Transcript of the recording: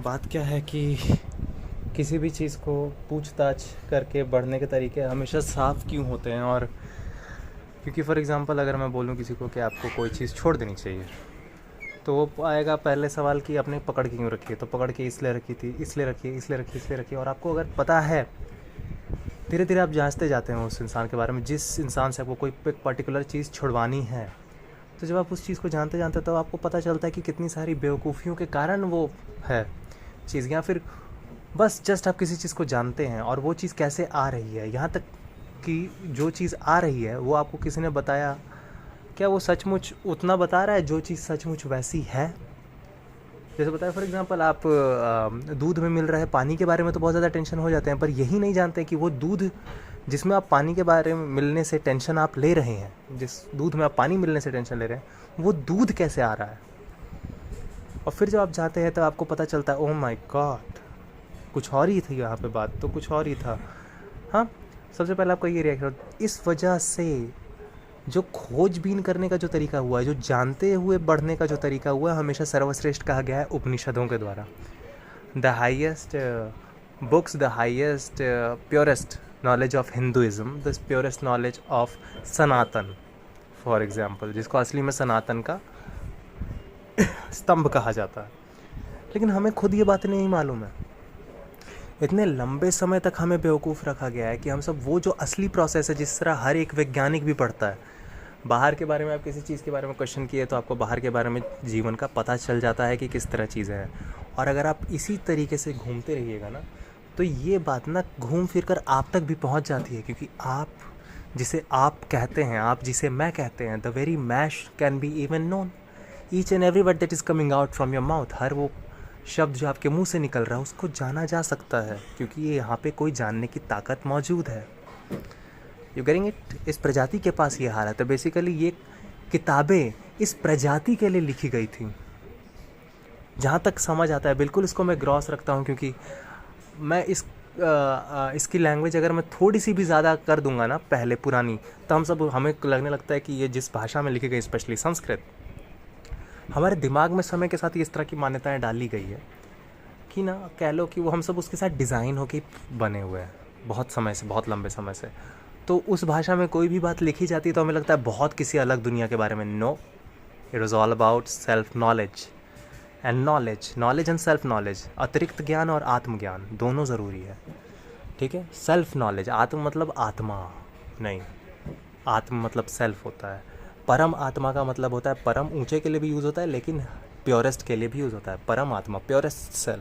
बात क्या है कि किसी भी चीज़ को पूछताछ करके बढ़ने के तरीके हमेशा साफ़ क्यों होते हैं। और क्योंकि फॉर एग्ज़ाम्पल अगर मैं बोलूँ किसी को कि आपको कोई चीज़ छोड़ देनी चाहिए, तो वो आएगा पहले सवाल कि आपने पकड़ के क्यों रखी है, तो पकड़ के इसलिए रखी थी, इसलिए रखी, इसलिए रखी, इसलिए रखी। और आपको अगर पता है, धीरे धीरे आप जांचते जाते हैं उस इंसान के बारे में, जिस इंसान से आपको कोई पर्टिकुलर चीज़ छुड़वानी है। तो जब आप उस चीज़ को जानते जानते तो आपको पता चलता है कि कितनी सारी बेवकूफ़ियों के कारण वो है चीज़, या फिर बस जस्ट आप किसी चीज़ को जानते हैं और वो चीज़ कैसे आ रही है, यहाँ तक कि जो चीज़ आ रही है वो आपको किसी ने बताया, क्या वो सचमुच उतना बता रहा है जो चीज़ सचमुच वैसी है। जैसे बताया फॉर एग्ज़ाम्पल, आप दूध में मिल रहा है पानी के बारे में तो बहुत ज़्यादा टेंशन हो जाते हैं, पर यही नहीं जानते कि वो दूध जिसमें आप पानी के बारे में मिलने से टेंशन आप ले रहे हैं, जिस दूध में आप पानी मिलने से टेंशन ले रहे हैं, वो दूध कैसे आ रहा है। और फिर जब आप जाते हैं तो आपको पता चलता है, ओह माय गॉड, कुछ और ही थी यहाँ पे, बात तो कुछ और ही था। हाँ, सबसे पहले आपका ये रिएक्शन, इस वजह से जो खोजबीन करने का जो तरीका हुआ है, जो जानते हुए बढ़ने का जो तरीका हुआ है, हमेशा सर्वश्रेष्ठ कहा गया है उपनिषदों के द्वारा। The highest books, the highest purest knowledge of Hinduism, the purest knowledge of Sanatan for example, जिसको असली में सनातन का स्तंभ कहा जाता है। लेकिन हमें खुद ये बातें नहीं मालूम है। इतने लंबे समय तक हमें बेवकूफ़ रखा गया है कि हम सब वो जो असली प्रोसेस है, जिस तरह हर एक वैज्ञानिक भी पढ़ता है, बाहर के बारे में आप किसी चीज़ के बारे में क्वेश्चन किए तो आपको बाहर के बारे में जीवन का पता चल जाता है कि किस तरह चीज़ें हैं। और अगर आप इसी तरीके से घूमते रहिएगा ना, तो ये बात ना घूम फिर कर आप तक भी पहुंच जाती है। क्योंकि आप जिसे आप कहते हैं, आप जिसे मैं कहते हैं, the very much can be even known. Each and every word that is coming out from your mouth, हर वो शब्द जो आपके मुंह से निकल रहा है उसको जाना जा सकता है, क्योंकि ये यहाँ पे कोई जानने की ताकत मौजूद है। You getting it? इस प्रजाति के पास ये हालत है। बेसिकली ये किताबें इस प्रजाति के लिए लिखी गई थी, जहाँ तक समझ आता है। बिल्कुल इसको मैं ग्रॉस रखता हूँ, क्योंकि मैं इसकी लैंग्वेज अगर मैं थोड़ी सी भी ज़्यादा कर दूंगा ना पहले पुरानी, तो हमें लगने लगता है कि ये जिस भाषा में लिखी गई, स्पेशली संस्कृत, हमारे दिमाग में समय के साथ ही इस तरह की मान्यताएं डाली गई है कि ना, कह लो कि वो हम सब उसके साथ डिज़ाइन होके बने हुए हैं बहुत समय से, बहुत लंबे समय से। तो उस भाषा में कोई भी बात लिखी जाती है तो हमें लगता है बहुत किसी अलग दुनिया के बारे में। No, it is all about self knowledge and knowledge and self knowledge. अतिरिक्त ज्ञान और आत्मज्ञान दोनों ज़रूरी है, ठीक है। सेल्फ नॉलेज, आत्म मतलब आत्मा नहीं, आत्म मतलब सेल्फ होता है। परम आत्मा का मतलब होता है, परम ऊंचे के लिए भी यूज़ होता है, लेकिन प्योरेस्ट के लिए भी यूज़ होता है। परम आत्मा, प्योरेस्ट सेल्फ।